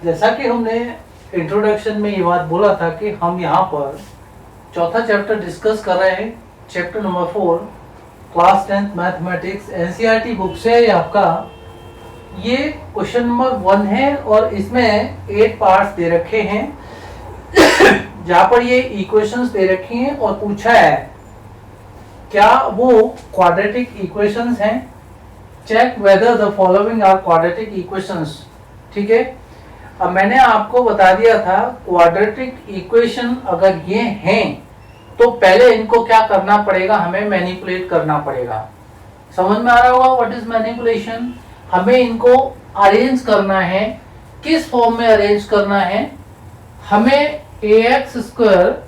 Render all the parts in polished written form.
जैसा कि हमने इंट्रोडक्शन में ये बात बोला था कि हम यहाँ पर चौथा चैप्टर डिस्कस कर रहे हैं, chapter number 4 class 10th mathematics NCERT book से है आपका। ये क्वेश्चन नंबर 1 है और इसमें 8 पार्ट्स दे रखे हैं जहाँ पर ये इक्वेशंस दे रखी हैं और पूछा है क्या वो क्वाड्रेटिक इक्वेशंस हैं, check whether the following are quadratic equations. ठीक है, अब मैंने आपको बता दिया था क्वाड्रेटिक इक्वेशन अगर ये हैं तो पहले इनको क्या करना पड़ेगा, हमें मैनिपुलेट करना पड़ेगा। समझ में आ रहा होगा व्हाट इज मैनिपुलेशन। हमें इनको अरेंज करना है। किस फॉर्म में अरेंज करना है, हमें ax स्क्वायर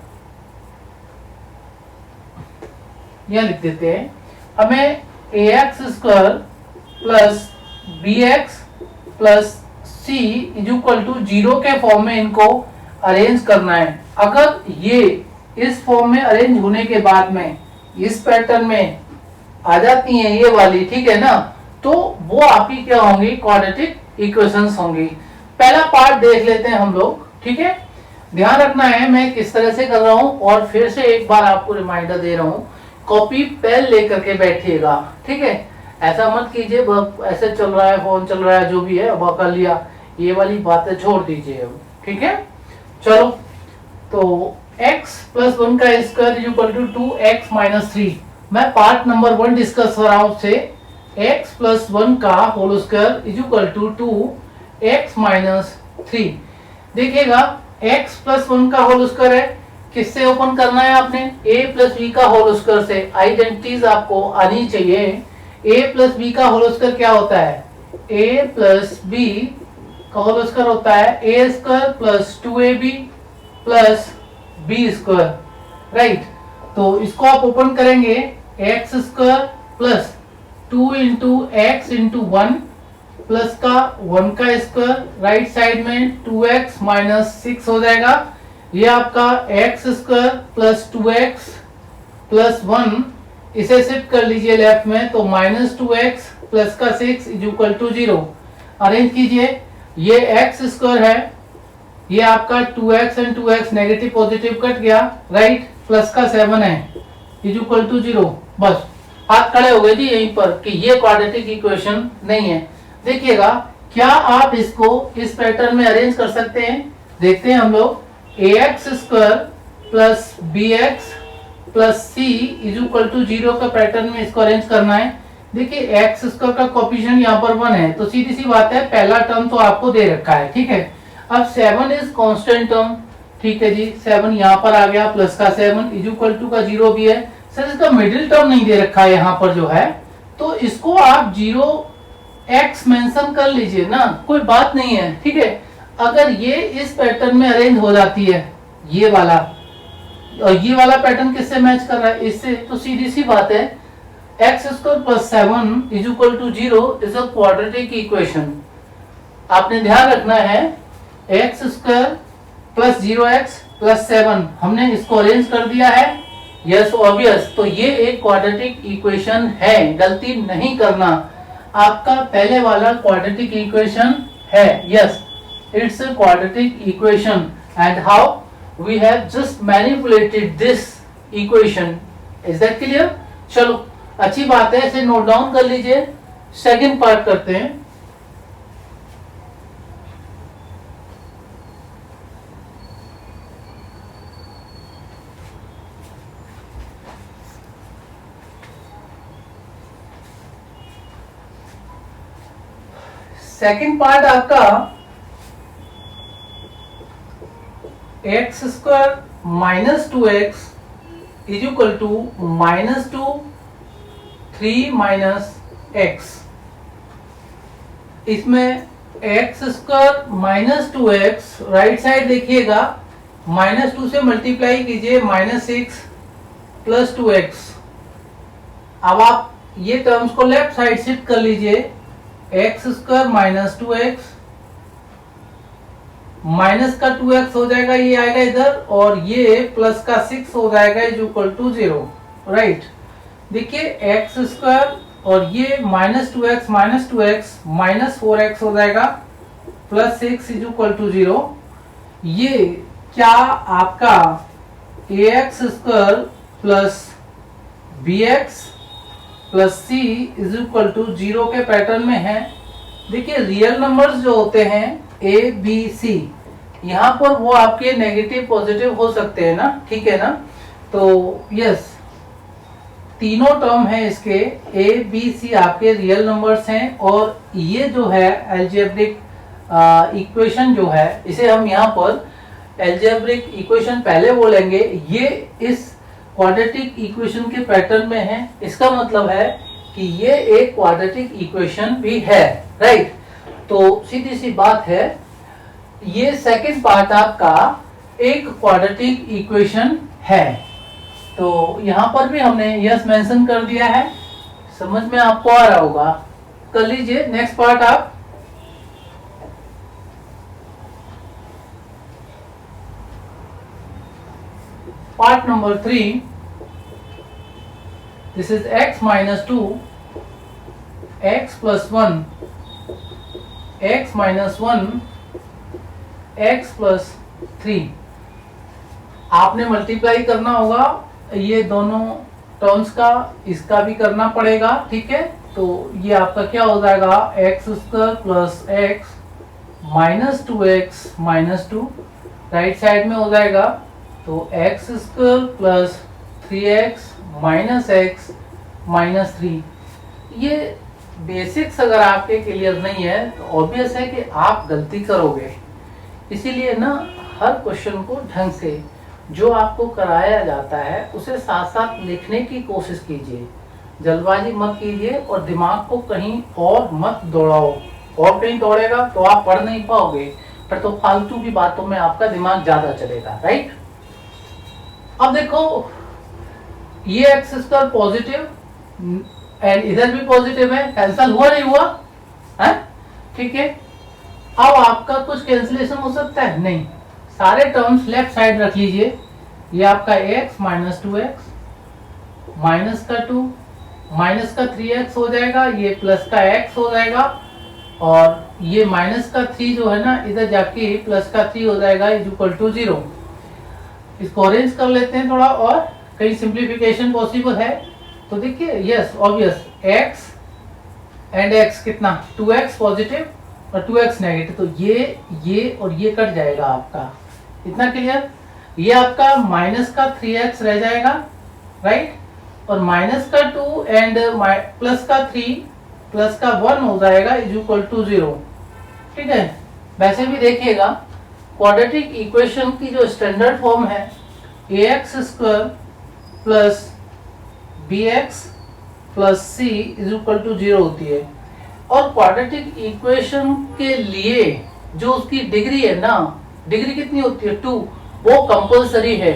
यह लिख देते हैं, हमें ax square plus bx plus c is equal to 0 के फॉर्म में इनको अरेंज करना है। अगर ये इस फॉर्म में अरेंज होने के बाद में इस पैटर्न में आ जाती हैं ये वाली, ठीक है ना, तो वो आपकी क्या होंगी, क्वाड्रेटिक इक्वेशंस होंगी। पहला पार्ट देख लेते हैं हम लोग। ठीक है, ध्यान रखना है मैं किस तरह से कर रहा हूं और फिर से एक बार आपको रिमाइंडर दे रहा हूं, कॉपी पेन लेकर के बैठिएगा। ठीक है, ऐसा मत कीजिए ऐसे चल रहा है, फोन चल रहा है, जो भी है अब कर लिया, ये वाली बातें छोड़ दीजिए अब। ठीक है, चलो तो x प्लस 1 का square is equal to 2x minus 3। मैं पार्ट नंबर 1 डिस्कस कर रहा हूं से x प्लस 1 का whole square is equal to 2x minus 3। देखिएगा x प्लस 1 का होल स्क्वायर है, किससे ओपन करना है आपने, a प्लस b का होल स्क्वायर से। आइडेंटिटीज आपको आनी चाहिए। a प्लस b का होल स्क्वायर क्या होता है, a प्लस b का होल स्क्वायर होता है a square plus 2ab plus b square, right. तो इसको आप ओपन करेंगे, x square plus 2 into x into 1 plus का 1 का स्क्वायर, राइट साइड में 2x माइनस 6 हो जाएगा। ये आपका x square plus 2x plus 1, इसे शिफ्ट कर लीजिए लेफ्ट में, तो माइनस 2x प्लस का 6 इज इक्वल टू 0। अरेंज कीजिए, ये x स्क्वायर है, ये आपका 2x and 2x negative positive cut गया, राइट, प्लस का 7 है इज इक्वल टू 0। बस हाथ खड़े हो गए जी यहीं पर कि ये क्वाड्रेटिक इक्वेशन नहीं है। देखिएगा क्या आप इसको इस पैटर्न में अरेंज कर सकते हैं, देखते हैं हम लोग। ax square plus bx plus c is equal to 0 का पैटर्न में इसको अरेंज करना है। देखिए x स्क्वायर का कोएफिशिएंट यहाँ पर 1 है, तो सीधी सी बात है पहला टर्म तो आपको दे रखा है। ठीक है, अब 7 इज कांस्टेंट टर्म, ठीक है जी, 7 यहाँ पर आ गया, प्लस का 7 इज इक्वल टू का 0 भी है। सर इसका मिडिल टर्म नहीं दे रखा है यहाँ पर जो है, तो इसको आप 0x मेंशन कर लीजिए ना, कोई बात नहीं है। ठीक है, अगर ये इस पैटर्न में अरेंज हो जाती है ये वाला, और ये वाला पैटर्न किससे मैच कर रहा है, इससे, तो सीधी सी बात है x square plus 7 is equal to 0 is a quadratic equation. आपने ध्यान रखना है x square plus 0x plus 7 हमने इसको अरेंज कर दिया है, यस ऑब्वियस, तो ये एक क्वाड्रेटिक इक्वेशन है, गलती नहीं करना। आपका पहले वाला क्वाड्रेटिक इक्वेशन है, yes it's a quadratic equation and how we have just manipulated this equation. Is that clear? चलो अच्छी बात है, इसे नोट डाउन कर लीजिए। सेकंड पार्ट करते हैं। सेकंड पार्ट आपका x square minus 2x is equal to minus 2 3 minus x. इसमें x square minus 2x, right side देखिएगा, माइनस 2 से मल्टीप्लाई कीजिए, माइनस 6 प्लस 2x। अब आप ये टर्म्स को लेफ्ट साइड शिफ्ट कर लीजिए, x square minus 2x minus का 2x हो जाएगा, ये आएगा इधर, और ये प्लस का 6 हो जाएगा इज इक्वल टू 0, राइट। देखिए एक्स स्क्वायर और ये माइनस 2x माइनस 4x हो जाएगा, प्लस 6 इज इक्वल टू 0, ये क्या आपका a x square plus b x plus c is equal to 0 के पैटर्न में है। देखिए रियल नंबर्स जो होते हैं ए बी सी, यहाँ पर वो आपके नेगेटिव पॉजिटिव हो सकते हैं ना, ठीक है ना। तो यस, तीनों टर्म है इसके, ए बी सी आपके रियल नंबर्स हैं, और ये जो है अलजेब्रिक इक्वेशन जो है, इसे हम यहाँ पर अलजेब्रिक इक्वेशन पहले बोलेंगे, ये इस क्वाड्रेटिक इक्वेशन के पैटर्न में है। इसका मतलब है कि ये एक क्वाड्रेटिक इक्वेशन भी है, राइट। तो सीधी सी बात है, ये सेकंड पार्ट आपका एक क्वाड्रेटिक इक्वेशन है। तो यहां पर भी हमने यस मेंशन कर दिया है, समझ में आपको आ रहा होगा। कर लीजिए नेक्स्ट पार्ट आप। Part number 3, this is x minus 2, x plus 1, x minus 1, x plus 3। आपने मल्टीप्लाई करना होगा ये दोनों टर्म्स का, इसका भी करना पड़ेगा, ठीक है। तो ये आपका क्या हो जाएगा, x square plus x minus 2x minus 2, right side में हो जाएगा। तो x square plus 3x minus x minus 3। ये बेसिक्स अगर आपके क्लियर नहीं है तो ऑब्वियस है कि आप गलती करोगे। इसीलिए ना हर क्वेश्चन को ढंग से जो आपको कराया जाता है उसे साथ साथ लिखने की कोशिश कीजिए, जल्दबाजी मत कीजिए और दिमाग को कहीं और मत दौड़ाओ। और कहीं दौड़ेगा तो आप पढ़ नहीं पाओगे, पर तो फालतू की बातों में आपका दिमाग ज्यादा चलेगा, राइट। अब देखो ये एक्स स्क्वायर पॉजिटिव एंड इधर भी पॉजिटिव है, कैंसिल हुआ नहीं हुआ है, ठीक है। अब आपका कुछ कैंसिलेशन हो सकता है, नहीं, सारे टर्म्स लेफ्ट साइड रख लीजिए। ये आपका x माइनस 2x माइनस का 2 माइनस का 3x हो जाएगा, ये प्लस का x हो जाएगा, और ये माइनस का 3 जो है ना इधर जाके प्लस का 3 हो जाएगा इज इक्वल टू 0। इसको अरेंज कर लेते हैं थोड़ा और कहीं सिंप्लीफिकेशन पॉसिबल है। तो देखिए yes obvious x and x कितना 2x पॉजिटिव और 2x नेगेटिव, तो ये और ये कट जाएगा आपका, इतना क्लियर। ये आपका माइनस का 3x रह जाएगा, राइट, और माइनस का 2 एंड प्लस का 3 प्लस का 1 हो जाएगा इज इक्वल टू 0, ठीक है। वैसे भी देखिएगा क्वाड्रेटिक इक्वेशन की जो स्टैंडर्ड फॉर्म है ax square plus bx plus c is equal to 0 होती है। और क्वाड्रेटिक इक्वेशन के लिए जो उसकी डिग्री है ना, डिग्री कितनी होती है 2, वो कंपल्सरी है।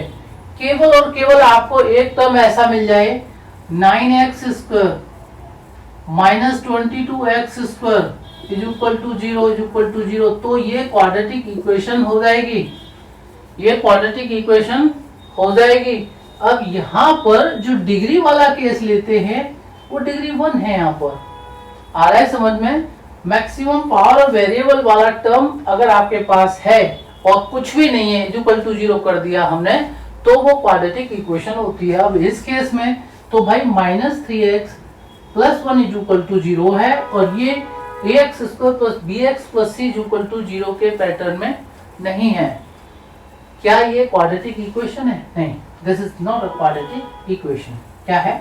केवल और केवल आपको एक टर्म ऐसा मिल जाए 9x square minus 22x square is equal to 0 is equal to 0, तो ये क्वाड्रेटिक इक्वेशन हो जाएगी, ये क्वाड्रेटिक इक्वेशन हो जाएगी। अब यहाँ पर जो डिग्री वाला केस लेते हैं वो डिग्री 1 है, यहाँ पर आ रहा है समझ में। मैक्सिमम पावर और वेरिएबल वाला टर्म अगर आपके पास है और कुछ भी नहीं है इक्वल टू 0 कर दिया हमने, तो वो क्वाड्रेटिक इक्वेशन होती है। अब इस केस में तो भाई minus 3x plus 1 is equal to 0 है, और ये ax square plus bx plus c is equal to 0 के पैटर्न में नहीं है। क्या ये क्वाड्रेटिक इक्वेशन है? नहीं, this is not a quadratic equation. क्या है?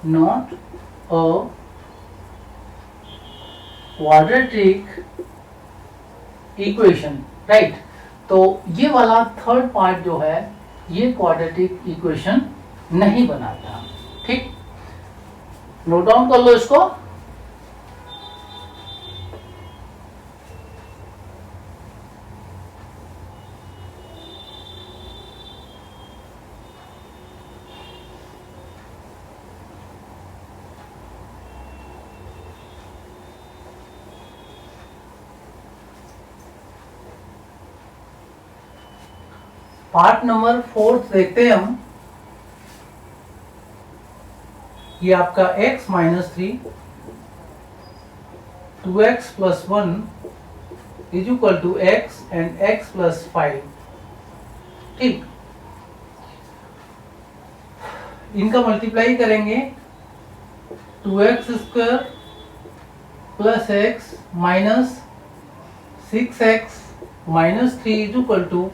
Not a quadratic equation, right. तो ये वाला थर्ड पार्ट जो है ये क्वाड्रेटिक इक्वेशन नहीं बनाता, ठीक। नोट डाउन कर लो इसको। पार्ट नंबर 4 देखते हैं हम। ये आपका x minus 3 2x plus 1 is equal to x and x plus 5। ठीक, इनका मल्टीप्लाई करेंगे 2x² plus x minus 6x minus 3 is equal to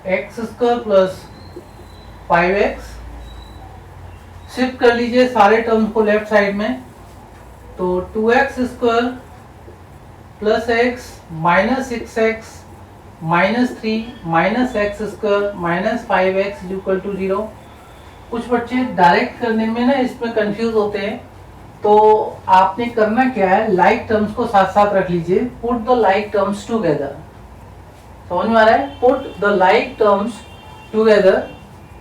x² plus 5x। Shift कर लीजिए सारे टर्म्स को लेफ्ट साइड में, तो 2x² plus x minus 6x minus 3 minus x² minus 5x is equal to 0। कुछ बच्चे डायरेक्ट करने में ना इसमें कंफ्यूज होते हैं, तो आपने करना क्या है, लाइक टर्म्स को साथ साथ रख लीजिए। Put the like terms together, समझ में आ रहा है? Put the like terms together.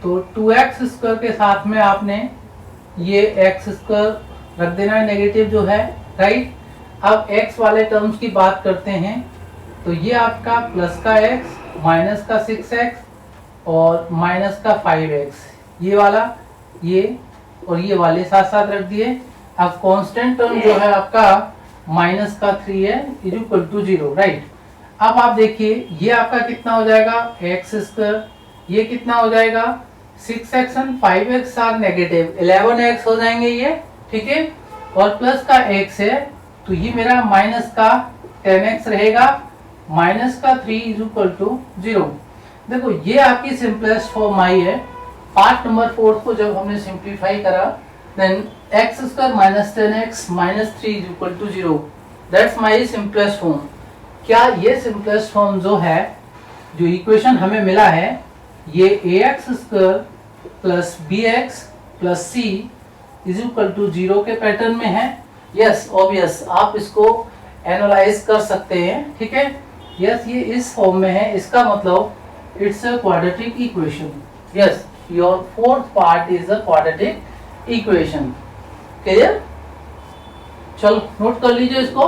तो 2x² के साथ में आपने ये x² रख देना है, नेगेटिव जो है, राइट। अब x वाले टर्म्स की बात करते हैं, तो ये आपका प्लस का x माइनस का 6x और माइनस का 5x, ये वाला, ये और ये वाले साथ साथ रख दिए। अब कांस्टेंट टर्म जो है आपका माइनस का 3 है इज इक्वल टू 0, राइट। अब आप देखिए ये आपका कितना हो जाएगा x², ये कितना हो जाएगा 6x and 5x are negative, 11x हो जाएंगे ये, ठीक है। और प्लस का x है तो ये मेरा माइनस का 10x रहेगा, माइनस का 3 इज इक्वल टू 0। देखो ये आपकी सिंपलेस्ट फॉर्म आई है। पार्ट नंबर 4 को जब हमने सिंप्लीफाई करा, then x² minus 10x minus 3 is equal to 0, that's my simplest form. क्या ये सिंपलेस्ट फॉर्म जो है, जो इक्वेशन हमें मिला है, ये ax² plus bx plus c is equal to 0 के पैटर्न में है? यस, ऑब्वियस, आप इसको एनालाइज कर सकते हैं, ठीक है। यस, ये इस फॉर्म में है, इसका मतलब it's a quadratic equation. Yes, your fourth part is a quadratic equation. Clear? चलो नोट कर लीजिए इसको।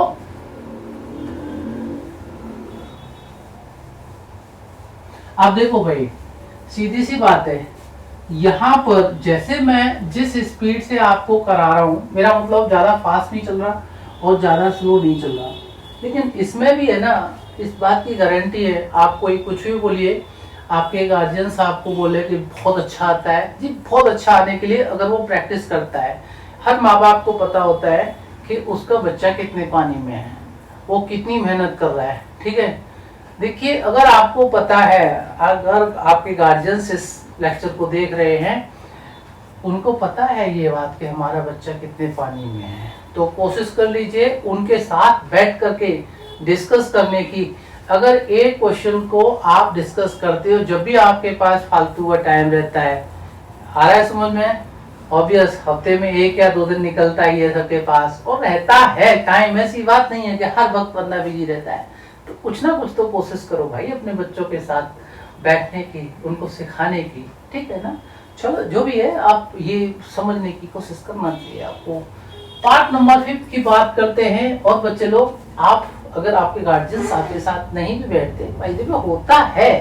आप देखो भाई, सीधी सी बात है, यहाँ पर जैसे मैं जिस स्पीड से आपको करा रहा हूँ, मेरा मतलब ज्यादा फास्ट नहीं चल रहा और ज्यादा स्लो नहीं चल रहा, लेकिन इसमें भी है ना, इस बात की गारंटी है। आप कोई कुछ भी बोलिए, आपके गार्जियंस आपको बोले कि बहुत अच्छा आता है जी, बहुत अच्छा आने के लिए अगर वो प्रैक्टिस करता है, हर माँ बाप को पता होता है कि उसका बच्चा कितने पानी में है, वो कितनी मेहनत कर रहा है, ठीक है। देखिए, अगर आपको पता है, अगर आपके गार्जियंस इस लेक्चर को देख रहे हैं, उनको पता है ये बात कि हमारा बच्चा कितने पानी में है, तो कोशिश कर लीजिए उनके साथ बैठ करके डिस्कस करने की। अगर एक क्वेश्चन को आप डिस्कस करते हो जब भी आपके पास फालतू का टाइम रहता है, आ रहा है समझ में? ऑब्वियस, हफ्ते में 1 या 2 दिन निकलता ही है सबके पास, और रहता है टाइम, ऐसी बात नहीं है कि हर वक्त बंदा बिजी रहता है। तो कुछ ना कुछ तो कोशिश करो भाई अपने बच्चों के साथ बैठने की, उनको सिखाने की, ठीक है ना। चलो जो भी है, आप ये समझने की कोशिश करना चाहिए आपको। पार्ट नंबर 5 की बात करते हैं। और बच्चे लोग, आप अगर आपके गार्जियंस आपके साथ नहीं भी बैठते, भाई देखो होता है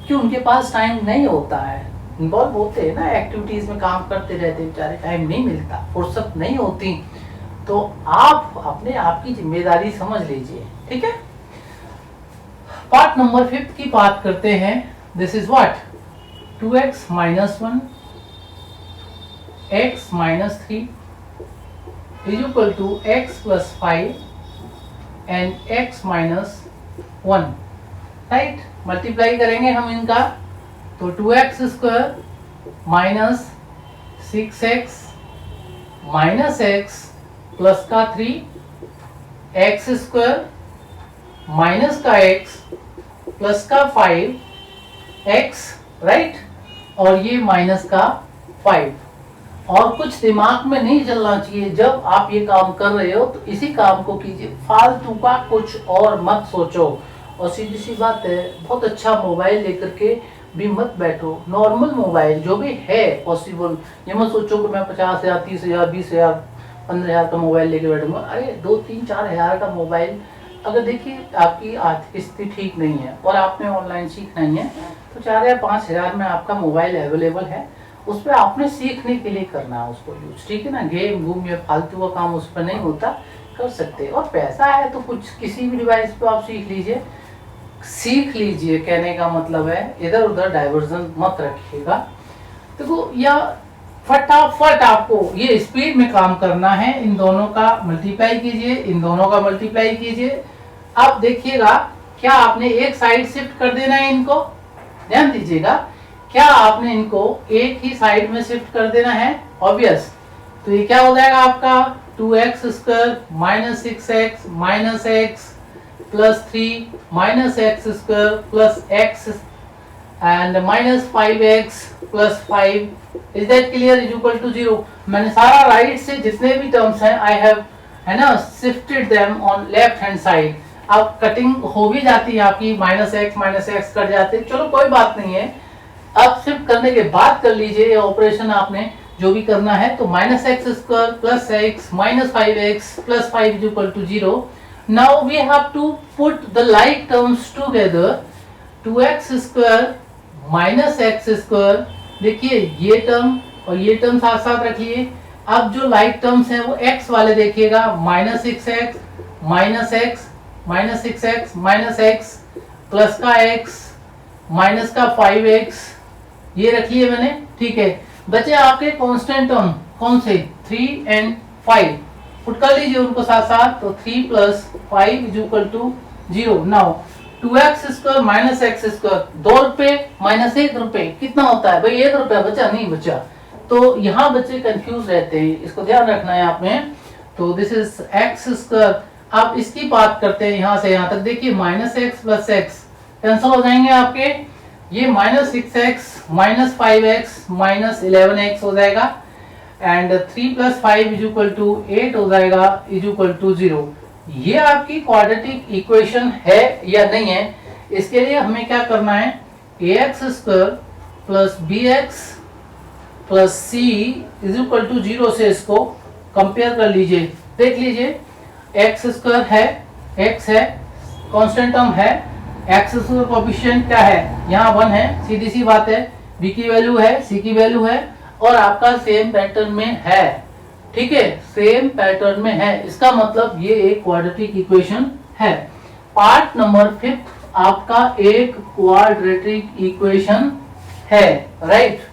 कि उनके पास टाइम नहीं होता है, इन्वॉल्व होते हैं ना एक्टिविटीज में, काम करते रहते बेचारे, टाइम नहीं मिलता, फुर्सत नहीं होती, तो आप अपने आप की जिम्मेदारी समझ लीजिए, ठीक है। पार्ट नंबर 5 की बात करते हैं। This is what 2x minus 1 x minus 3 is equal to x plus 5 and x minus 1, right. Multiply करेंगे हम इनका, तो 2x² minus 6x minus x plus का 3 x² माइनस का x प्लस का 5x, राइट, और ये माइनस का 5। और कुछ दिमाग में नहीं चलना चाहिए, जब आप ये काम कर रहे हो तो इसी काम को कीजिए, फालतू का कुछ और मत सोचो। और सीधी सी बात है, बहुत अच्छा मोबाइल लेकर के भी मत बैठो, नॉर्मल मोबाइल जो भी है पॉसिबल, ये मत सोचो कि मैं 50,000 30,000 20,000 15,000 का मोबाइल लेके बैठूंगा। अरे 2 3 4 हज़ार का मोबाइल, अगर देखिए आपकी आर्थिक स्थिति ठीक नहीं है और आपने ऑनलाइन सीखना ही है, तो 4 या 5 हज़ार में आपका मोबाइल अवेलेबल है, उस पर आपने सीखने के लिए करना है उसको यूज, ठीक है ना। गेम घूम या फालतू का काम उस पर नहीं होता, कर सकते हैं। और पैसा है तो कुछ किसी भी डिवाइस पे आप सीख लीजिए, कहने का मतलब है इधर उधर डाइवर्जन मत रखिएगा। देखो या फटाफट आपको ये स्पीड में काम करना है, इन दोनों का मल्टीप्लाई कीजिए, इन दोनों का मल्टीप्लाई कीजिए। अब देखिएगा क्या आपने एक साइड शिफ्ट कर देना है, इनको ध्यान दीजिएगा, क्या आपने इनको एक ही साइड में शिफ्ट कर देना है, ऑब्वियस। तो ये क्या हो जाएगा आपका 2x square minus 6x minus x plus 3 minus x square plus x and minus 5x plus 5 is that clear is equal to 0। मैंने सारा राइट से जितने भी टर्म्स हैं आई हैव है ना shifted them on left hand side. अब cutting हो भी जाती है आपकी, माइनस एक्स कट जाते हैं, चलो कोई बात नहीं है। अब शिफ्ट करने के बाद कर लीजिए ये ऑपरेशन, आपने जो भी करना है। तो minus x square plus x minus 5x plus 5 is equal to 0। Now we have to put the like terms together. 2x square minus x square, देखिए ये टर्म और ये टर्म साथ साथ रखिए। अब जो लाइक टर्म्स हैं वो x वाले देखिएगा, minus 6x minus x minus 6x minus x plus का x माइनस का 5x, ये रख लिए मैंने, ठीक है। बचे आपके कांस्टेंट टर्म कौन से, 3 एंड 5, पुट कर लीजिए उनको साथ साथ। तो 3 plus 5 is equal to 0। Now 2x square minus x square, 2 रुपए माइनस 1 रुपए कितना होता है भाई, 1 रुपया बचा, नहीं बचा। तो यहाँ बच्चे कंफ्यूज रहते हैं, इसको ध्यान रखना है आपने। तो दिस इज एक्स स्क्वायर। आप इसकी बात करते हैं यहाँ से यहाँ तक, देखिए minus x plus x cancel हो जाएंगे आपके, ये minus 6x minus 5x minus 11x हो जाएगा and 3 plus 5 is equal to 8 हो जाएगा इज इक्वल टू 0। ये आपकी क्वाड्रेटिक इक्वेशन है या नहीं है, इसके लिए हमें क्या करना है, ax square plus bx plus c is equal to 0 से इसको कंपेयर कर लीजिए। देख लीजिए x स्क्वायर है, x है, कांस्टेंट टर्म है, x स्क्वायर कोएफिशिएंट क्या है, यहाँ 1 है, सीधी सी बात है, b की वैल्यू है, c की वैल्यू है और आपका सेम पैटर्न में है, ठीक है, सेम पैटर्न में है। इसका मतलब ये एक क्वाड्रेटिक इक्वेशन है। पार्ट नंबर 5 आपका एक क्वाड्रेटिक इक्वेशन है, राइट।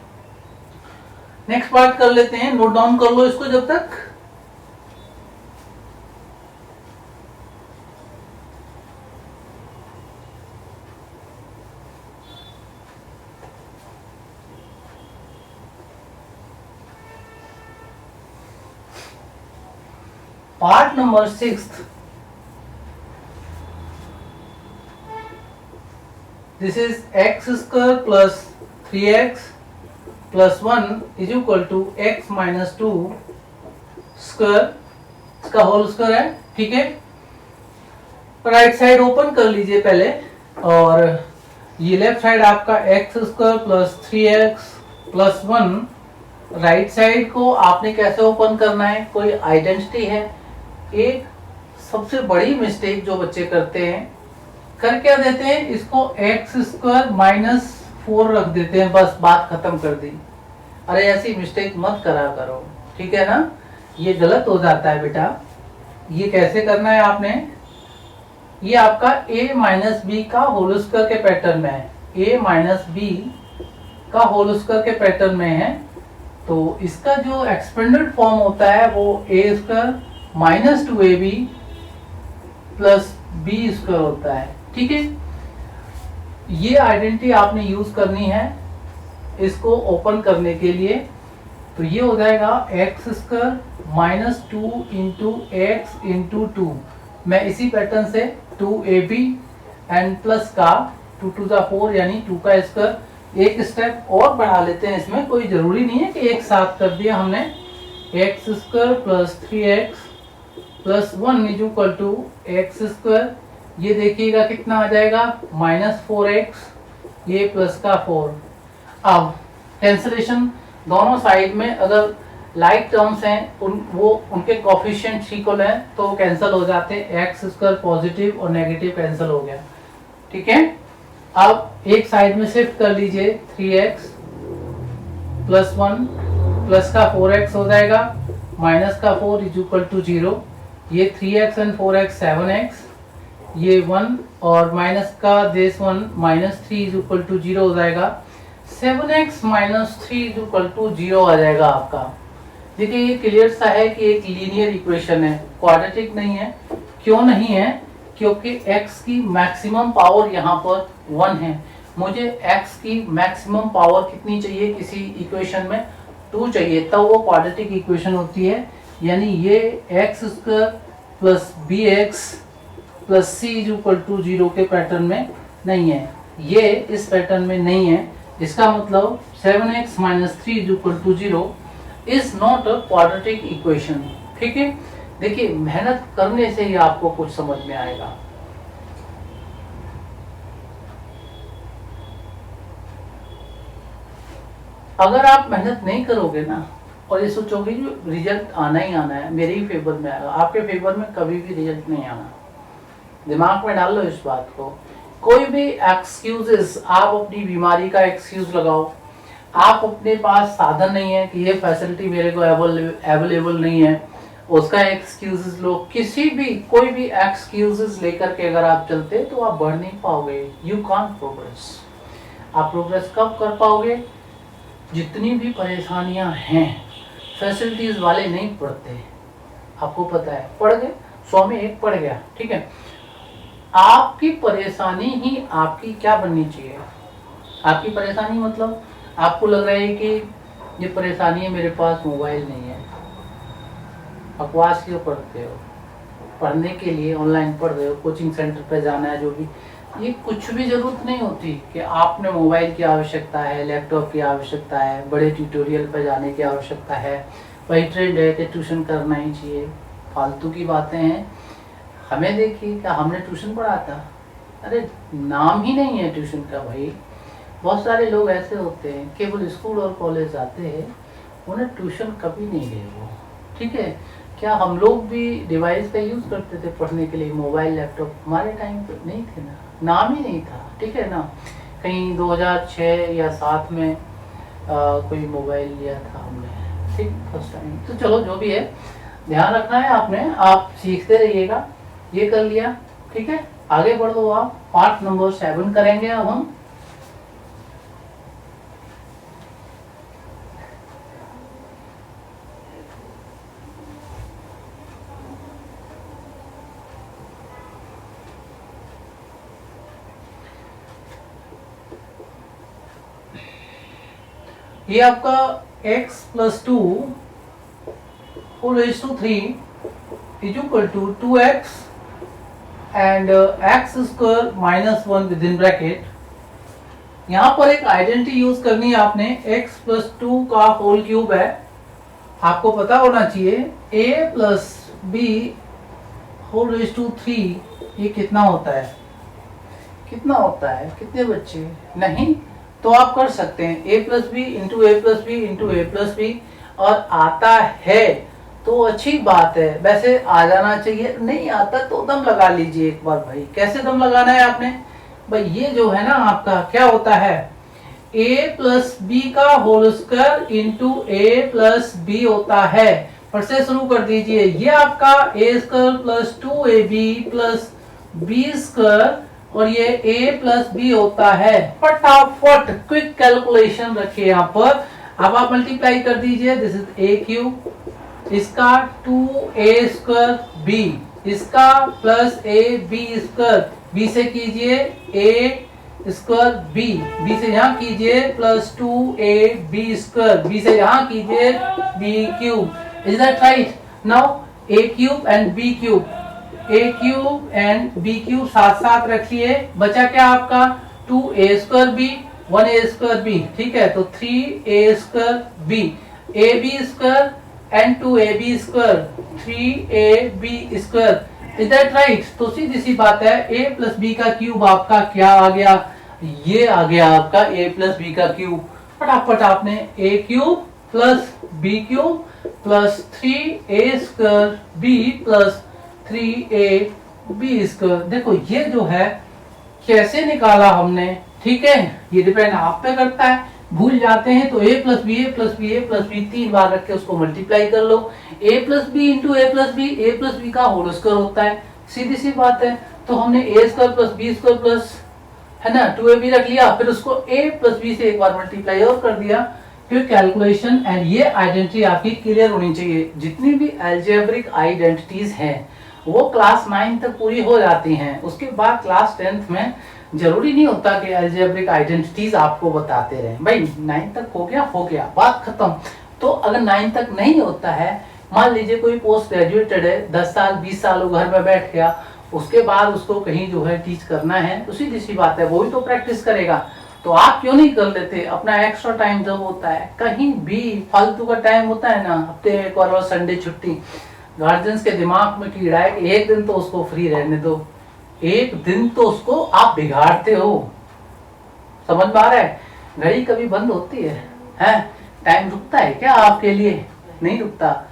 नेक्स्ट पार्ट कर लेते हैं, नोट डाउन कर लो इसको जब तक। Part number 6, this is x square plus 3x plus 1 is equal to x minus 2 square, इसका होल स्क्वायर है, ठीक है। राइट साइड ओपन कर लीजिए पहले, और ये लेफ्ट साइड आपका x square plus 3x plus 1, right side को आपने कैसे ओपन करना है, कोई आइडेंटिटी है। एक सबसे बड़ी मिस्टेक जो बच्चे करते हैं, कर क्या देते हैं, इसको एक्स स्क्वायर माइनस 4 रख देते हैं, बस बात खत्म कर दी। अरे ऐसी मिस्टेक मत करा करो, ठीक है ना, ये गलत हो जाता है बेटा। ये कैसे करना है आपने, ये आपका a माइनस बी का होल स्क्वायर के पैटर्न में है, a माइनस बी का होल स्क्वायर के पैटर्न में है। तो इसका जो एक्सपेंडेड फॉर्म होता है वो a square minus 2ab plus b square होता है, ठीक है। ये आइडेंटिटी आपने यूज करनी है इसको ओपन करने के लिए। तो ये हो जाएगा x square minus 2 into x into 2, मैं इसी पैटर्न से 2ab एंड प्लस का 2 टू द 4 यानी 2 का स्क्वायर। एक स्टेप और बढ़ा लेते हैं, इसमें कोई जरूरी नहीं है कि एक साथ कर दिया हमने। X square plus 3x plus 1 is equal to x square, ये देखिएगा कितना आ जाएगा माइनस 4x, ये प्लस का 4। अब कैंसिलेशन दोनों साइड में, अगर लाइक टर्म्स हैं उनके कोफिशिएंट इक्वल हैं तो कैंसिल हो जाते हैं, एक्स स्क्वायर पॉजिटिव और नेगेटिव कैंसिल हो गया, ठीक है। अब एक साइड में शिफ्ट कर लीजिए, 3x प्लस 1 प्लस का 4x हो जाएगा, माइनस का 4 इज इक्वल टू 0। ये 3x एंड 4x 7x, ये 1 और माइनस का दिस 1 -3 इज इक्वल टू 0 हो जाएगा। 7x - 3 इज इक्वल टू 0 आ जाएगा आपका। देखिए ये क्लियर सा है कि एक लीनियर इक्वेशन है, क्वाड्रेटिक नहीं है। क्यों नहीं है? क्योंकि x की मैक्सिमम पावर यहाँ पर 1 है। मुझे x की मैक्सिमम पावर कितनी चाहिए किसी इक्वेशन में? 2 चाहिए, तब वो क्वाड्रेटिक इक्वेशन होती है। यानी ये x² plus bx plus c is equal to 0 के पैटर्न में नहीं है, ये इस पैटर्न में नहीं है। इसका मतलब 7x - 3 is equal to 0 is not a quadratic equation. ठीक है, देखिए मेहनत करने से ही आपको कुछ समझ में आएगा। अगर आप मेहनत नहीं करोगे ना और ये सोचोगे कि रिजल्ट आना ही आना है, मेरे ही फेवर में आएगा, आपके फेवर में कभी भी रिजल्ट नहीं आना। दिमाग में डाल लो इस बात को। कोई भी एक्सक्यूजेस, आप अपनी बीमारी का एक्सक्यूज लगाओ, आप अपने पास साधन नहीं है कि ये फैसिलिटी मेरे को अवेलेबल नहीं है, उसका एक्सक्यूजेस लो। किसी भी कोई भी एक्सक्यूजेस लेकर के अगर आप चलते तो आप बढ़ नहीं पाओगे। You can't progress. आप प्रोग्रेस कब कर पाओगे? जितनी भी परेशानियां हैं, फैसिलिटीज वाले नहीं पढ़ते। आपको पता है, पढ़ गए, 100 में 1 पढ़ गया। ठीक है, आपकी परेशानी ही आपकी क्या बननी चाहिए? आपकी परेशानी मतलब आपको लग रहा है कि ये परेशानी है, मेरे पास मोबाइल नहीं है। बकवास क्यों पढ़ते हो? पढ़ने के लिए ऑनलाइन पढ़ रहे हो, कोचिंग सेंटर पे जाना है, जो भी, ये कुछ भी जरूरत नहीं होती कि आपने मोबाइल की आवश्यकता है, लैपटॉप की आवश्यकता है, बड़े ट्यूटोरियल पर जाने की आवश्यकता है, वही ट्रेंड है कि ट्यूशन करना ही चाहिए। फालतू की बातें हैं। हमें देखिए, क्या हमने ट्यूशन पढ़ा था? अरे नाम ही नहीं है ट्यूशन का भाई। बहुत सारे लोग ऐसे होते हैं केवल स्कूल और कॉलेज जाते हैं, उन्हें ट्यूशन कभी नहीं गए वो। ठीक है, क्या हम लोग भी डिवाइस का यूज़ करते थे पढ़ने के लिए? मोबाइल लैपटॉप हमारे टाइम पे नहीं थे ना, नाम ही नहीं था। ठीक है ना, कहीं 2006 या 7 में कोई मोबाइल लिया था हमने, ठीक, फर्स्ट टाइम। तो चलो जो भी है, ध्यान रखना है आपने, आप सीखते रहिएगा। ये कर लिया, ठीक है, आगे बढ़ दो आप। पार्ट नंबर 7 करेंगे अब हम। ये आपका x + 2 whole raised to 3 is equal to 2x and x² - 1 within bracket। यहाँ पर एक आइडेंटिटी यूज करनी है आपने। x + 2 का होल क्यूब है, आपको पता होना चाहिए a + b whole raised to 3 ये कितना होता है? कितना होता है? कितने बच्चे नहीं? तो आप कर सकते हैं a + b into a + b into a + b, और आता है तो अच्छी बात है, वैसे आ जाना चाहिए। नहीं आता तो दम लगा लीजिए एक बार भाई। कैसे दम लगाना है आपने भाई? ये जो है ना आपका क्या होता है, a + b का whole square into a + b होता है। फिर से शुरू कर दीजिए। ये आपका a² + 2ab + b² और ये a + b होता है। फटाफट क्विक कैलकुलेशन रखिए यहाँ पर। अब आप मल्टीप्लाई कर दीजिए। दिस इज a³, इसका 2a² b, इसका प्लस ab², b से कीजिए a² b, b से यहाँ कीजिए प्लस 2ab², b से यहाँ कीजिए b³। Is that right? Now a³ and b³, a³ and b³ साथ साथ रखिए। बचा क्या आपका? 2a² b 1a² b। ठीक है, तो 3a² b, ab² and 2ab², 3ab²। Is that right? तो सीधी सी बात है, a + b का क्यूब आपका क्या आ गया? ये आ गया आपका a + b का क्यूब। फटाफट आपने a³ + b³ + 3a² b + 3ab²। देखो ये जो है कैसे निकाला हमने, ठीक है, ये डिपेंड आप पे करता है। भूल जाते हैं तो a plus b a plus b a plus b 3 बार रख के उसको मल्टीप्लाई कर लो। a plus b into a plus b का होल स्क्वायर होता है, सीधी सी बात है। तो हमने a square plus b square plus है ना 2ab रख लिया, फिर उसको a प्लस बी से एक बार मल्टीप्लाई और कर दिया। फिर कैलकुलेशन एंड ये आइडेंटिटी आपकी क्लियर होनी चाहिए। जितनी भी अलजेब्रिक आइडेंटिटीज हैं वो क्लास 9 तक पूरी हो जाती हैं, उसके बाद क्लास 10th में जरूरी नहीं होता कि अलजेब्रिक आइडेंटिटीज आपको बताते रहे। भाई 9 तक हो गया बात खत्म। तो अगर 9 तक नहीं होता है, मान लीजिए कोई पोस्ट ग्रेजुएटेड है, 10 साल 20 साल वो घर में बैठ गया, उसके बाद उसको कहीं जो है टीच करना है, तो सीधी सी बात है वो भी तो प्रैक्टिस करेगा। तो आप क्यों नहीं कर लेते अपना एक्स्ट्रा टाइम जब होता है, कहीं भी फालतू का टाइम होता है ना, हफ्ते में एक बार संडे छुट्टी, गार्जियंस के दिमाग में कीड़ा है कि एक दिन तो उसको फ्री रहने दो, एक दिन तो उसको आप बिगाड़ते हो। समझ में आ रहा है? घड़ी कभी बंद होती है? टाइम रुकता है क्या आपके लिए? नहीं रुकता।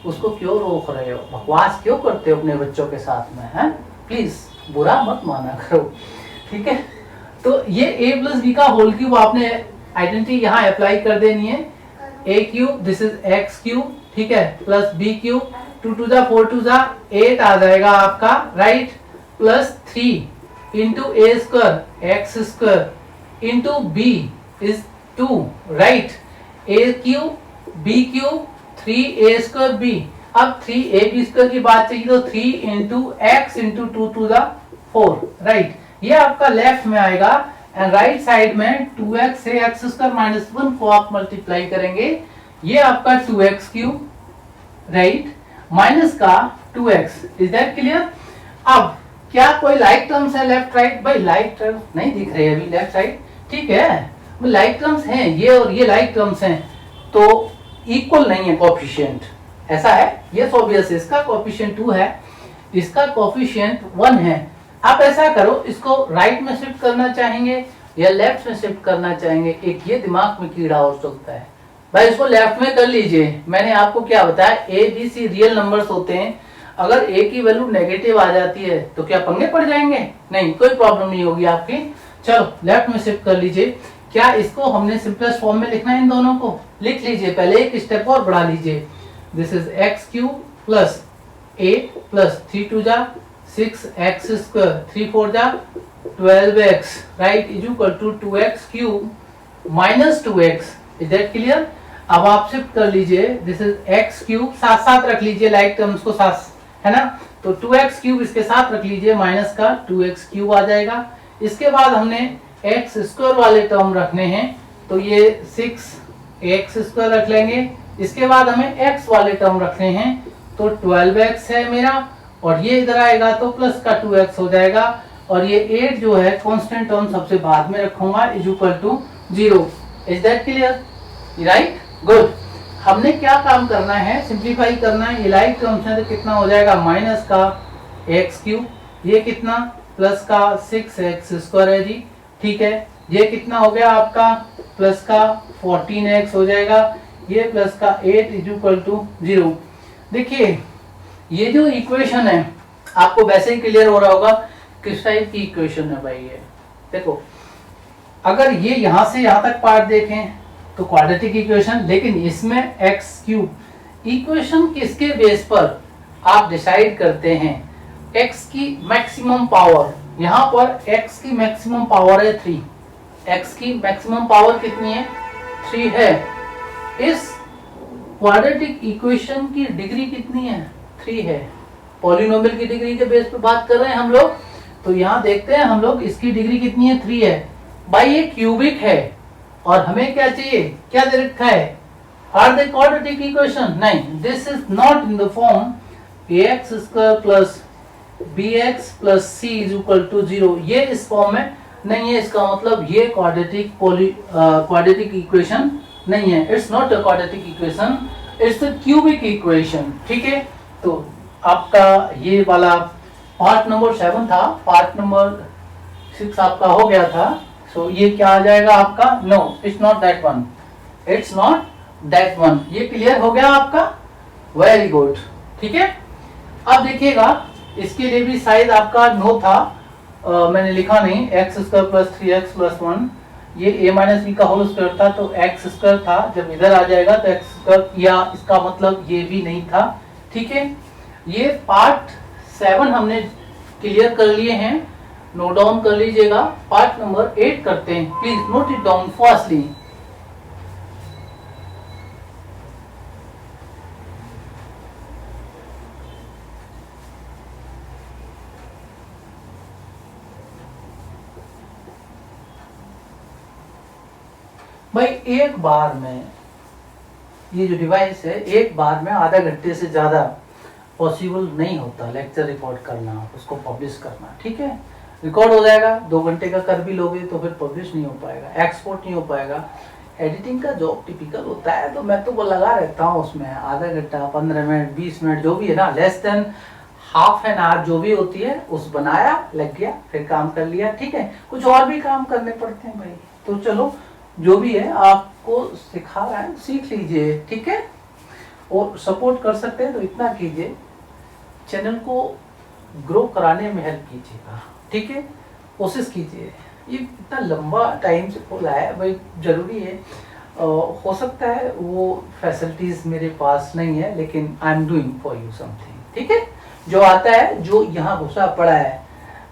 उसको क्यों रोक रहे हो? बकवास क्यों करते हो अपने बच्चों के साथ में? है प्लीज बुरा मत माना करो, ठीक है। तो ये a प्लस बी का होल क्यूब आपने आइडेंटिटी यहाँ अप्लाई कर देनी है। a cube this is x cube, ठीक है, प्लस b क्यूब 2 टू जा 4 टू जा 8 आ जाएगा आपका, right, plus 3 into a square x square into b is 2, right, a cube b cube 3a square b। अब 3ab स्क्वायर की बात चाहिए तो 3 इंटू एक्स इंटू 2 टू जा 4, राइट, ये आपका लेफ्ट में आएगा। एंड राइट साइड में 2x से एक्स स्क्वायर माइनस 1 को आप मल्टीप्लाई करेंगे, ये आपका 2x क्यूब, राइट, माइनस का 2x। Is that clear? अब क्या कोई लाइक टर्म्स है लेफ्ट राइट? भाई लाइक टर्म्स नहीं दिख रहे अभी लेफ्ट राइट, ठीक है, लाइक टर्म्स हैं, ये और ये लाइक टर्म्स हैं, तो इक्वल नहीं है कोएफिशिएंट, ऐसा है, ये ऑब्वियस है। इसका कोएफिशिएंट 2 है, इसका कोएफिशिएंट 1 है। आप ऐसा करो, इसको राइट में शिफ्ट करना चाहेंगे या लेफ्ट में शिफ्ट करना चाहेंगे, एक ये दिमाग में कीड़ा और चलता है। भाई इसको लेफ्ट में कर लीजिए। मैंने आपको क्या बताया, a b c real numbers होते हैं, अगर ए की वैल्यू नेगेटिव आ जाती है तो क्या पंगे पड़ जाएंगे? नहीं, कोई प्रॉब्लम नहीं होगी आपकी। चलो लेफ्ट में शिफ्ट कर लीजिए। क्या इसको हमने सिंपलेस्ट फॉर्म में लिखना है? इन दोनों को लिख लीजिए, पहले एक स्टेप और बढ़ा लीजिए। This is x cube plus 8 plus 3 टू जा 6x स्क्वायर 3 4 जा 12x, right, is equal to 2x cube minus 2x। Is that clear? अब आप शिफ्ट कर लीजिए, दिस इज x क्यूब, साथ साथ रख लीजिए लाइक टर्म्स को साथ, है ना, तो 2x क्यूब इसके साथ रख लीजिए, माइनस का 2x क्यूब आ जाएगा। इसके बाद हमने x स्क्वायर वाले टर्म रखने हैं, तो ये 6x स्क्वायर रख लेंगे। इसके बाद हमें x वाले टर्म रखने हैं, तो 12x है मेरा, और ये इधर आएगा तो प्लस का 2x हो जाएगा, और ये 8 जो है कांस्टेंट टर्म सबसे बाद में रखूंगा, is equal to 0। Is that clear? Right, good. हमने क्या काम करना है, सिंप्लीफाई करना है। ये लाइक टर्म्स है तो कितना हो जाएगा, माइनस का x क्यूब, ये कितना, प्लस का 6x स्क्वायर है जी, ठीक है, ये कितना हो गया आपका, प्लस का 14x हो जाएगा, ये प्लस का 8 इज इक्वल टू 0। देखिए ये जो इक्वेशन है आपको वैसे ही क्लियर हो रहा होगा किस टाइप की इक्वेशन है भाई। ये देखो, अगर ये यहां से यहां तक पार्ट देखें तो क्वाड्रेटिक इक्वेशन, लेकिन इसमें एक्स क्यूब इक्वेशन किसके बेस पर आप डिसाइड करते हैं? एक्स की मैक्सिमम पावर, यहां पर एक्स की मैक्सिमम पावर है 3, एक्स की मैक्सिमम पावर कितनी है, 3 है। इस क्वाड्रेटिक इक्वेशन की डिग्री कितनी है, 3 है। पॉलिनोमियल की डिग्री के बेस पे बात कर रहे हैं हम लोग, तो यहाँ देखते हैं हम लोग इसकी डिग्री कितनी है, 3 है। भाई ये क्यूबिक है और हमें क्या चाहिए, क्या दे रखा है, आर द क्वाड्रेटिक इक्वेशन? नहीं, this is not in the form ax square plus bx plus c is equal to 0। ये इस फॉर्म में नहीं है, इसका मतलब ये क्वाड्रेटिक इक्वेशन नहीं है। It's not a quadratic equation, it's a cubic equation, ठीक है। तो आपका ये वाला पार्ट नंबर 7 था, पार्ट नंबर 6 आपका हो गया था। सो ये क्या आ जाएगा आपका, no it's not that one, it's not that one. ये क्लियर हो गया आपका, वेरी गुड, ठीक है। अब देखिएगा इसके लिए भी साइज आपका नो था, मैंने लिखा नहीं, x square plus 3x plus 1, ये a माइनस बी का होल स्क्वायर था तो एक्स स्क्वायर था, जब इधर आ जाएगा तो एक्स स्क्वायर, या इसका मतलब ये भी नहीं था। ठीक है, ये पार्ट 7 हमने क्लियर कर लिए हैं, नोट डाउन कर लीजिएगा। पार्ट नंबर 8 करते हैं, please note it down fastly. भाई एक बार में ये जो डिवाइस है, एक बार में आधा घंटे से ज्यादा पॉसिबल नहीं होता लेक्चर रिकॉर्ड करना, उसको पब्लिश करना। ठीक है, रिकॉर्ड हो जाएगा, 2 घंटे का कर भी लोगे तो फिर पब्लिश नहीं हो पाएगा, एक्सपोर्ट नहीं हो पाएगा। एडिटिंग का जॉब टिपिकल होता है तो मैं तो वो लगा रहता हूँ उसमें, आधा घंटा, 15 मिनट, 20 मिनट, जो भी है ना, less than half an hour जो भी होती है, उस बनाया, लग गया, फिर काम कर लिया। ठीक है, कुछ और भी काम करने पड़ते हैं भाई, तो चलो जो भी है आपको सिखा रहा है, सीख लीजिए। ठीक है, और सपोर्ट कर सकते हैं तो इतना कीजिए, चैनल को ग्रो कराने में हेल्प कीजिएगा। ठीक है, कोशिश कीजिए। ये इतना लंबा टाइम से खोला है भाई, जरूरी है। हो सकता है वो फैसिलिटीज मेरे पास नहीं है, लेकिन I am doing for you something. ठीक है, जो आता है, जो यहाँ घुसा पड़ा है,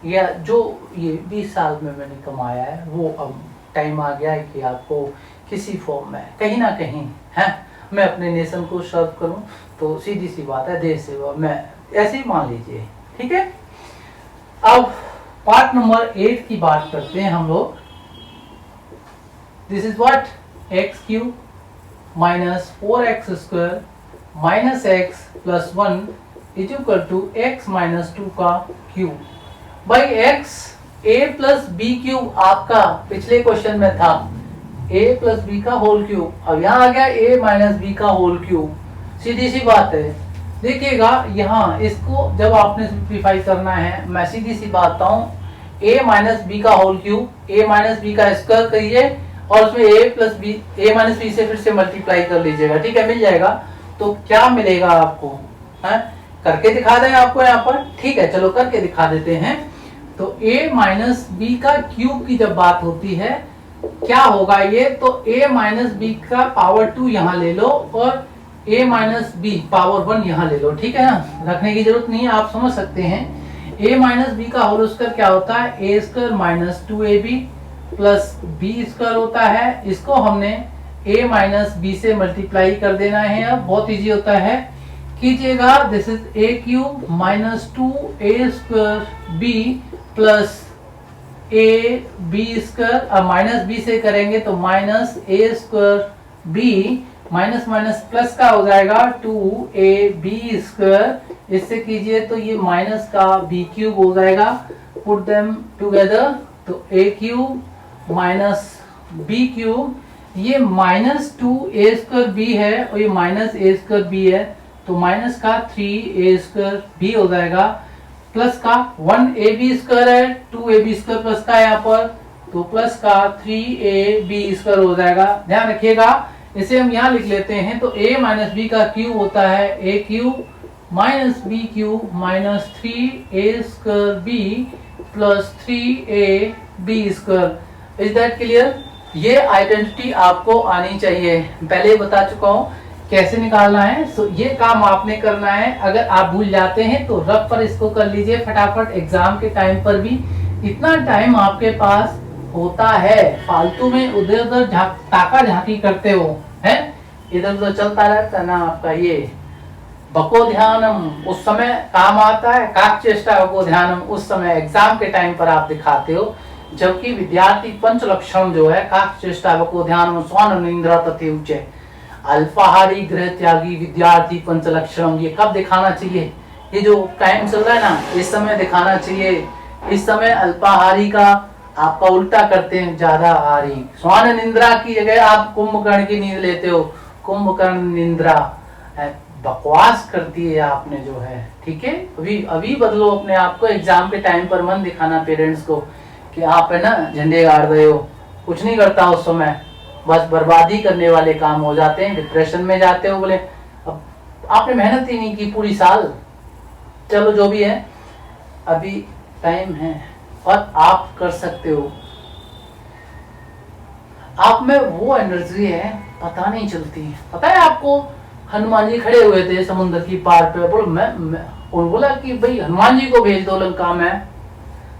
या जो ये 20 साल में मैंने कमाया है, वो अब टाइम आ गया है कि आपको किसी फॉर्म में कहीं ना कहीं है मैं अपने नेशन को सर्व करूं। तो सीधी सी बात है, देश सेवा मैं ऐसे ही मान लीजिए। ठीक है, अब पार्ट नंबर 8 की बात करते हैं हम लोग। This is what, x cube minus 4x square minus x plus 1 is equal to x minus 2 का क्यूब। भाई x a plus b cube आपका पिछले क्वेश्चन में था a प्लस बी का होल क्यूब, अब यहाँ आ गया a माइनस बी का होल क्यूब। सीधी सी बात है, देखिएगा यहाँ इसको जब आपने सिंप्लीफाई करना है, मैं सीधी सी बात बताऊं, a माइनस बी का whole cube, a minus b का स्क्वायर करिए और उसमें a plus b, a minus b से फिर से मल्टीप्लाई कर लीजिएगा। ठीक है, मिल जाएगा। तो क्या मिलेगा आपको, है करके दिखा दें आपको यहाँ पर। ठीक है, चलो करके दिखा देते हैं। तो a माइनस बी का क्यूब की जब बात होती है, क्या होगा ये, तो a माइनस बी का पावर 2 यहाँ ले लो और a माइनस बी पावर 1 यहाँ ले लो। ठीक है ना, रखने की जरूरत नहीं है, आप समझ सकते हैं। a माइनस बी का होल स्क्वायर क्या होता है, a square minus 2ab plus b square होता है। इसको हमने a माइनस बी से मल्टीप्लाई कर देना है। अब बहुत इजी होता है, कीजिएगा। This is a cube minus 2a square b plus a b square, अब माइनस बी से करेंगे तो minus a square b, minus minus plus का हो जाएगा 2ab स्क्वायर। इससे कीजिए तो ये माइनस का b क्यूब हो जाएगा, पुट देम टुगेदर, तो a cube minus b cube, ये माइनस 2a स्क्वायर b है और ये माइनस a स्क्वायर b है, तो माइनस का 3a स्क्वायर b हो जाएगा, प्लस का 1ab स्क्वायर है, 2ab स्क्वायर प्लस का यहाँ पर, तो प्लस का 3ab स्क्वायर हो जाएगा। ध्यान रखिएगा, इसे हम यहाँ लिख लेते हैं। तो a माइनस बी का क्यूब होता है a cube minus b cube minus 3a square b plus 3ab square. Is that clear? ये आइडेंटिटी आपको आनी चाहिए, पहले बता चुका हूँ कैसे निकालना है। सो ये काम आपने करना है। अगर आप भूल जाते हैं तो रफ पर इसको कर लीजिए फटाफट, एग्जाम के टाइम पर भी इतना टाइम आपके पास होता है, फालतू में उधर उधर ताका झांकी करते हो, है इधर उधर चलता रहता ना आपका ये बको ध्यानम, उस समय काम आता है, काक चेष्टा बको ध्यानम उस समय एग्जाम के टाइम पर आप दिखाते हो, जबकि विद्यार्थी पंचलक्षण जो है काक चेष्टा बको ध्यानम स्वान निंद्रा तथे उच्च, अल्पाहारी गृह त्यागी विद्यार्थी पंचलक्षण, ये कब दिखाना चाहिए? ये जो टाइम चल रहा है ना, इस समय दिखाना चाहिए। इस समय अल्पाहारी का आपका उल्टा करते हैं, ज्यादा आहारी। स्वान निंद्रा की जगह आप कुंभकर्ण की नींद लेते हो, कुंभकर्ण निंद्रा बकवास करती है आपने जो है। ठीक है, अभी बदलो अपने आप को, एग्जाम के टाइम पर मन दिखाना पेरेंट्स को कि आप है ना झंडे गाड़ रहे हो, कुछ नहीं करता उस समय, बस बर्बादी करने वाले काम हो जाते हैं, डिप्रेशन में जाते हो। बोले अब आपने मेहनत ही नहीं की पूरी साल। चलो जो भी है, अभी टाइम है और आप कर सकते हो। आप में वो एनर्जी है पता नहीं चलती है। पता है आपको, हनुमान जी खड़े हुए थे समुद्र की पार पे, बोल मैं बोला कि भाई हनुमान जी को भेज दो लंका में।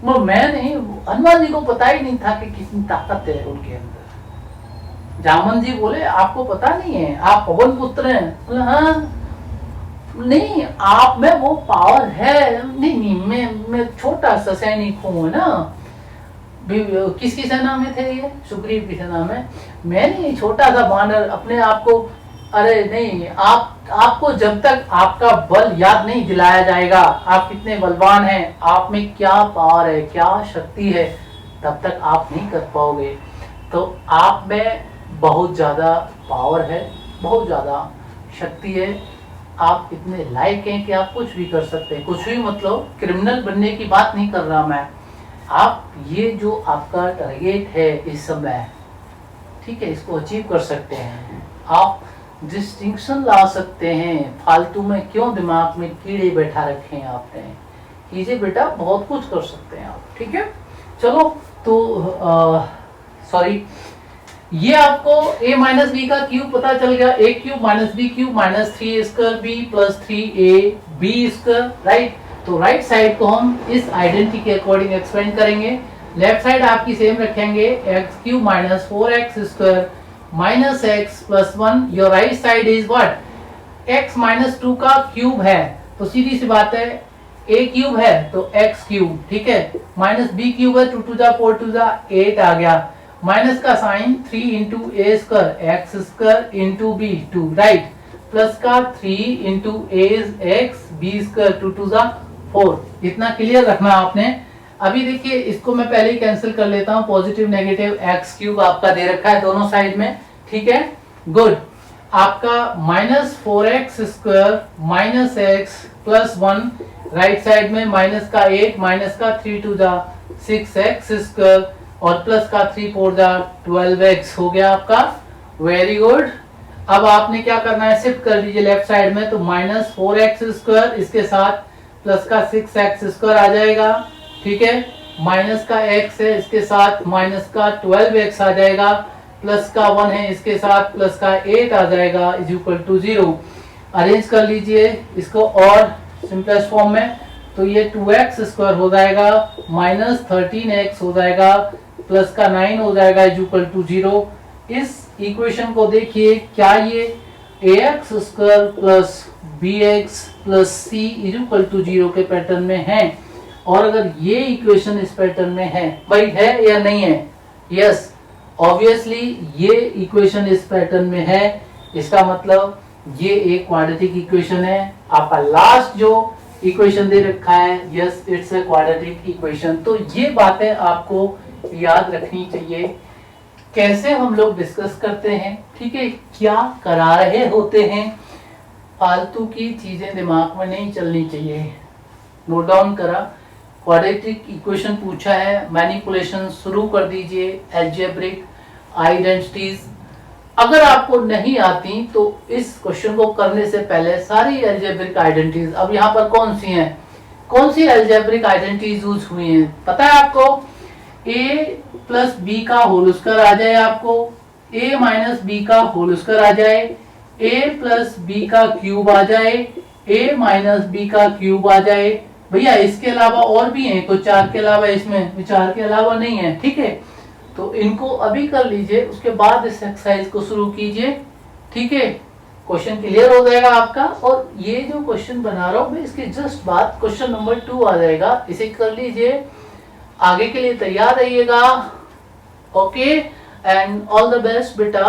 बोल मैं नहीं, हनुमान जी को पता ही नहीं था कि कितनी ताकत है उनके अंदर। जामन जी बोले आपको पता नहीं है, आप पवन पुत्र हैं। बोले हाँ, नहीं आप में वो पावर है। नहीं नहीं, मैं छोटा सा सैनिक हूँ ना। किसकी सेना में थे ये? सुग्रीव की सेना में। मैं नहीं, छोटा सा बानर अपने आप को। अरे नहीं, आपको जब तक आपका बल याद नहीं दिलाया जाएगा, आप कितने बलवान हैं, आप में क्या पावर है, क्या शक्ति है, तब तक आप नहीं कर पाओगे। तो आप में बहुत ज्यादा पावर है, बहुत ज्यादा शक्ति है। आप इतने लायक हैं कि आप कुछ भी कर सकते हैं। कुछ भी मतलब क्रिमिनल बनने की बात नहीं कर रहा मैं। आप ये जो आपका टारगेट है इस समय, ठीक है, इसको अचीव कर सकते हैं। आप डिस्टिंक्शन ला सकते हैं। फालतू में क्यों दिमाग में कीड़े बैठा रखे हैं आपने? कीजिए बेटा, बहुत कुछ कर सकते हैं आप। ठीक है, चलो तो सॉरी, ये आपको a माइनस बी का क्यूब पता चल गया। a cube minus b cube minus 3a square b plus 3a b square, right. तो राइट साइड को हम इस आइडेंटिटी के अकॉर्डिंग एक्सपेंड करेंगे। लेफ्ट साइड आपकी सेम रखेंगे, x cube minus 4x square minus x plus 1। Your right side is what? x minus 2 का cube है, तो सीधी सी बात है a क्यूब है तो x क्यूब, ठीक है। माइनस b क्यूब है, 2 टू द 4 टू द 8 आ गया। माइनस का sign 3 into a square x square into b 2, right. Plus का 3 into a x b square 2 to the 4। इतना क्लियर रखना आपने। अभी देखिए, इसको मैं पहले ही कैंसिल कर लेता हूँ। पॉजिटिव नेगेटिव एक्स क्यूब आपका दे रखा है दोनों साइड में, ठीक है, गुड। आपका minus 4x square minus x plus 1, right side में माइनस का 8 माइनस का 3 टू द 6x स्क्वायर और प्लस का 3 4 द 12x हो गया आपका। Very good. अब आपने क्या करना है, शिफ्ट कर लीजिए लेफ्ट साइड में, तो माइनस 4x स्क्वायर इसके साथ प्लस का 6x स्क्वायर आ जाएगा, ठीक है। माइनस का x है इसके साथ माइनस का 12x आ जाएगा, प्लस का 1 है इसके साथ प्लस का 8 आ जाएगा, इज इक्वल टू 0। अरेंज कर लीजिए इसको और सिंपलेस्ट फॉर्म में, तो ये 2x स्क्वायर हो जाएगा माइनस 13x हो जाएगा प्लस का 9 हो जाएगा, इज इक्वल टू 0। इस इक्वेशन को देखिए, क्या ये ax square plus bx plus c is equal to 0 के पैटर्न में है? और अगर ये इक्वेशन इस पैटर्न में है, भाई है या नहीं है? यस, ऑब्वियसली ये इक्वेशन इस पैटर्न में है। इसका मतलब ये एक क्वाड्रेटिक इक्वेशन है। आपका लास्ट जो इक्वेशन दे रखा है, yes it's a quadratic equation. तो ये बातें आपको याद रखनी चाहिए। कैसे हम लोग डिस्कस करते हैं, ठीक है, क्या करा रहे होते हैं, फालतू की चीजें दिमाग में नहीं चलनी चाहिए। नोट डाउन करा, क्वाड्रेटिक इक्वेशन पूछा है, मैनिपुलेशन शुरू कर दीजिए, अलजेब्रिक आइडेंटिटीज अगर आपको नहीं आती तो इस क्वेश्चन को करने से पहले सारी अलजेब्रिक आइडेंटिटीज, अब यहाँ पर कौन सी हैं, कौन सी अलजेब्रिक आइडेंटिटीज यूज हुई हैं पता है आपको? a प्लस बी का होल स्क्वायर आ जाए, आपको a माइनस बी का होल स्क्वायर आ जाए, a प्लस बी का क्यूब आ जाए, a माइनस बी का क्यूब आ जाए। भैया इसके अलावा और भी हैं, कोई 4 के अलावा, इसमें 4 के अलावा नहीं है, ठीक है। तो इनको अभी कर लीजिए, उसके बाद इस एक्सरसाइज को शुरू कीजिए, ठीक है। क्वेश्चन क्लियर हो जाएगा आपका। और ये जो क्वेश्चन बना रहा हूं मैं, इसके जस्ट बाद क्वेश्चन नंबर 2 आ जाएगा, इसे कर लीजिए। आगे के लिए तैयार रहिएगा। Okay, and all the best बेटा।